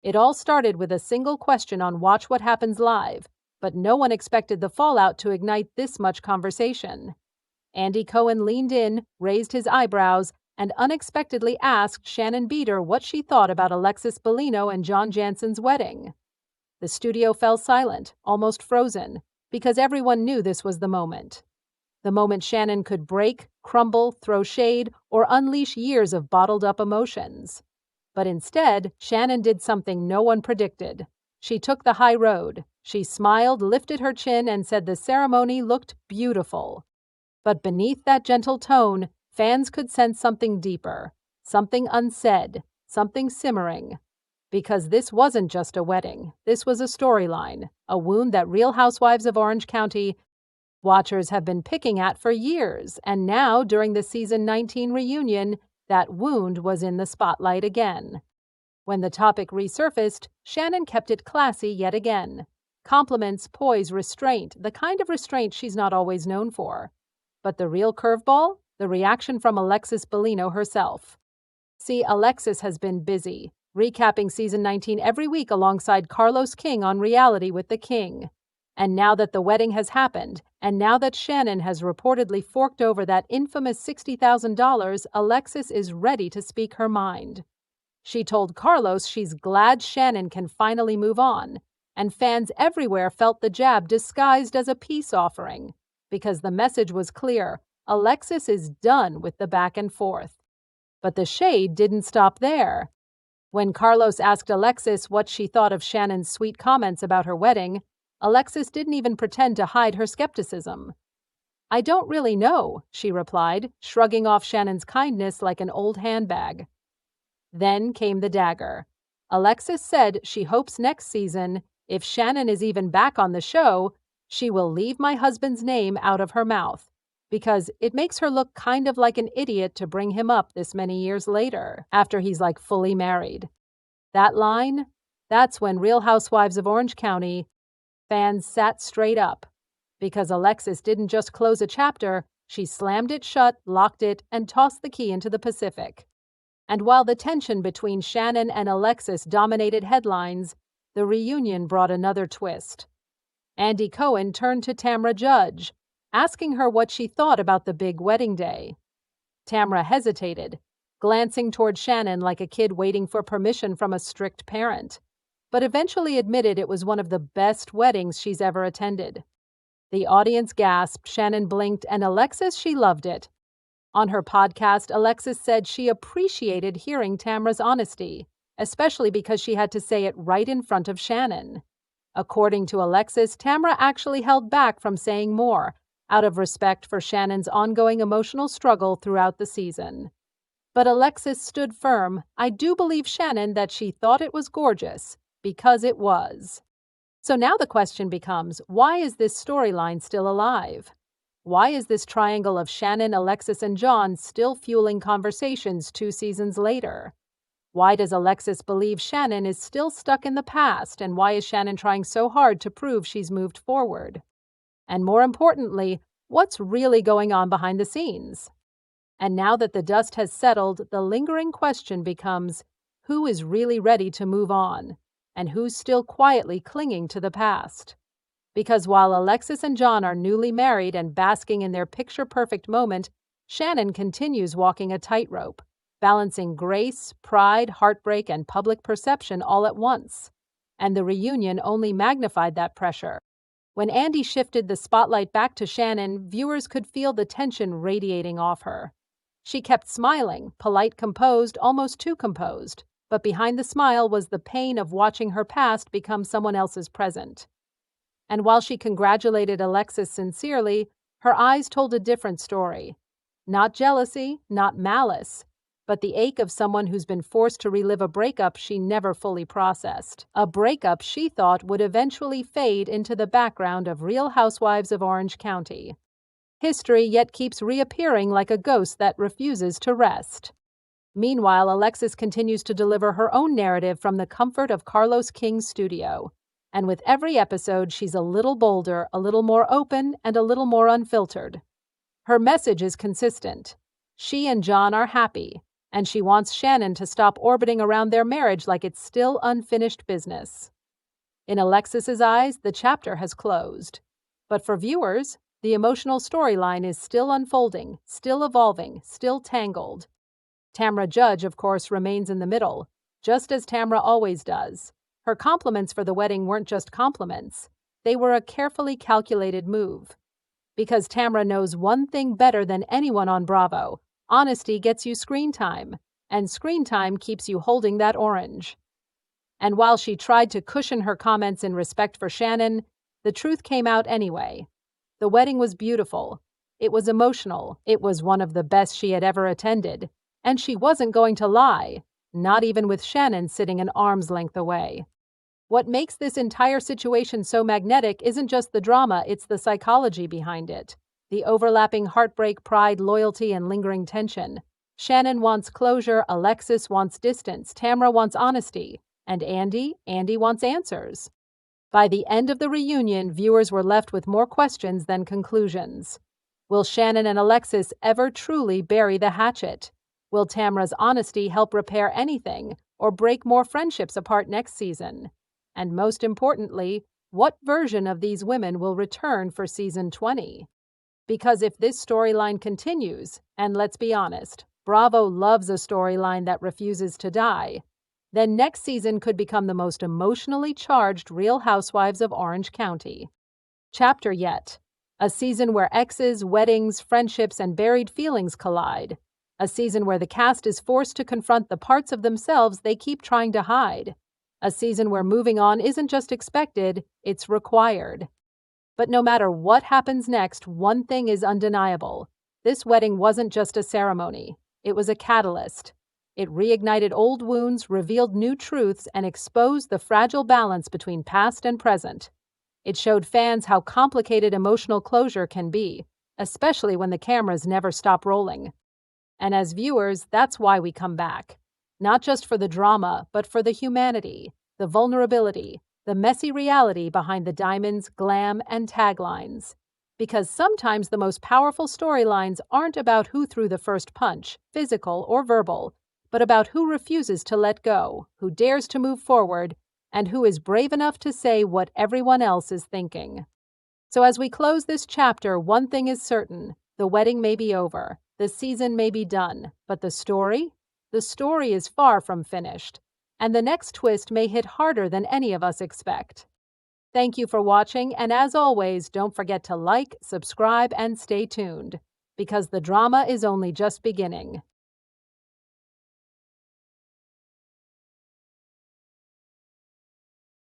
It all started with a single question on Watch What Happens Live, but no one expected the fallout to ignite this much conversation. Andy Cohen leaned in, raised his eyebrows, and unexpectedly asked Shannon Beador what she thought about Alexis Bellino and John Jansen's wedding. The studio fell silent, almost frozen, because everyone knew this was the moment. The moment Shannon could break, crumble, throw shade, or unleash years of bottled-up emotions. But instead, Shannon did something no one predicted. She took the high road. She smiled, lifted her chin, and said the ceremony looked beautiful. But beneath that gentle tone, fans could sense something deeper, something unsaid, something simmering. Because this wasn't just a wedding. This was a storyline, a wound that Real Housewives of Orange County watchers have been picking at for years, and now, during the season 19 reunion, that wound was in the spotlight again. When the topic resurfaced, Shannon kept it classy yet again. Compliments, poise, restraint, the kind of restraint she's not always known for. But the real curveball? The reaction from Alexis Bellino herself. See, Alexis has been busy, recapping season 19 every week alongside Carlos King on Reality with the King. And now that the wedding has happened, and now that Shannon has reportedly forked over that infamous $60,000, Alexis is ready to speak her mind. She told Carlos she's glad Shannon can finally move on, and fans everywhere felt the jab disguised as a peace offering, because the message was clear: Alexis is done with the back and forth. But the shade didn't stop there. When Carlos asked Alexis what she thought of Shannon's sweet comments about her wedding, Alexis didn't even pretend to hide her skepticism. "I don't really know," she replied, shrugging off Shannon's kindness like an old handbag. Then came the dagger. Alexis said she hopes next season, if Shannon is even back on the show, she will leave my husband's name out of her mouth, because it makes her look kind of like an idiot to bring him up this many years later, after he's like fully married. That line, that's when Real Housewives of Orange County fans sat straight up, because Alexis didn't just close a chapter, she slammed it shut, locked it, and tossed the key into the Pacific. And while the tension between Shannon and Alexis dominated headlines, the reunion brought another twist. Andy Cohen turned to Tamra Judge, asking her what she thought about the big wedding day. Tamra hesitated, glancing toward Shannon like a kid waiting for permission from a strict parent, but eventually admitted it was one of the best weddings she's ever attended. The audience gasped, Shannon blinked, and Alexis, she loved it. On her podcast, Alexis said she appreciated hearing Tamra's honesty, especially because she had to say it right in front of Shannon. According to Alexis, Tamra actually held back from saying more, out of respect for Shannon's ongoing emotional struggle throughout the season. But Alexis stood firm. "I do believe Shannon that she thought it was gorgeous, because it was." So now the question becomes, why is this storyline still alive? Why is this triangle of Shannon, Alexis, and John still fueling conversations 2 seasons later? Why does Alexis believe Shannon is still stuck in the past, and why is Shannon trying so hard to prove she's moved forward? And more importantly, what's really going on behind the scenes? And now that the dust has settled, the lingering question becomes, who is really ready to move on, and who's still quietly clinging to the past? Because while Alexis and John are newly married and basking in their picture-perfect moment, Shannon continues walking a tightrope, balancing grace, pride, heartbreak, and public perception all at once. And the reunion only magnified that pressure. When Andy shifted the spotlight back to Shannon, viewers could feel the tension radiating off her. She kept smiling, polite, composed, almost too composed, but behind the smile was the pain of watching her past become someone else's present. And while she congratulated Alexis sincerely, her eyes told a different story. Not jealousy, not malice, but the ache of someone who's been forced to relive a breakup she never fully processed. A breakup she thought would eventually fade into the background of Real Housewives of Orange County. History yet keeps reappearing like a ghost that refuses to rest. Meanwhile, Alexis continues to deliver her own narrative from the comfort of Carlos King's studio. And with every episode, she's a little bolder, a little more open, and a little more unfiltered. Her message is consistent. She and John are happy, and she wants Shannon to stop orbiting around their marriage like it's still unfinished business. In Alexis's eyes, the chapter has closed. But for viewers, the emotional storyline is still unfolding, still evolving, still tangled. Tamra Judge, of course, remains in the middle, just as Tamra always does. Her compliments for the wedding weren't just compliments. They were a carefully calculated move. Because Tamra knows one thing better than anyone on Bravo: honesty gets you screen time, and screen time keeps you holding that orange. And while she tried to cushion her comments in respect for Shannon, the truth came out anyway. The wedding was beautiful. It was emotional. It was one of the best she had ever attended. And she wasn't going to lie, not even with Shannon sitting an arm's length away. What makes this entire situation so magnetic isn't just the drama, it's the psychology behind it. The overlapping heartbreak, pride, loyalty, and lingering tension. Shannon wants closure, Alexis wants distance, Tamra wants honesty, and Andy wants answers. By the end of the reunion, viewers were left with more questions than conclusions. Will Shannon and Alexis ever truly bury the hatchet? Will Tamra's honesty help repair anything or break more friendships apart next season? And most importantly, what version of these women will return for season 20? Because if this storyline continues, and let's be honest, Bravo loves a storyline that refuses to die, then next season could become the most emotionally charged Real Housewives of Orange County. Chapter Yet. A season where exes, weddings, friendships, and buried feelings collide. A season where the cast is forced to confront the parts of themselves they keep trying to hide. A season where moving on isn't just expected, it's required. But no matter what happens next, one thing is undeniable. This wedding wasn't just a ceremony. It was a catalyst. It reignited old wounds, revealed new truths, and exposed the fragile balance between past and present. It showed fans how complicated emotional closure can be, especially when the cameras never stop rolling. And as viewers, that's why we come back. Not just for the drama, but for the humanity, the vulnerability, the messy reality behind the diamonds, glam, and taglines. Because sometimes the most powerful storylines aren't about who threw the first punch, physical or verbal, but about who refuses to let go, who dares to move forward, and who is brave enough to say what everyone else is thinking. So as we close this chapter, one thing is certain: the wedding may be over, the season may be done, but the story? The story is far from finished, and the next twist may hit harder than any of us expect. Thank you for watching, and as always, don't forget to like, subscribe, and stay tuned, because the drama is only just beginning.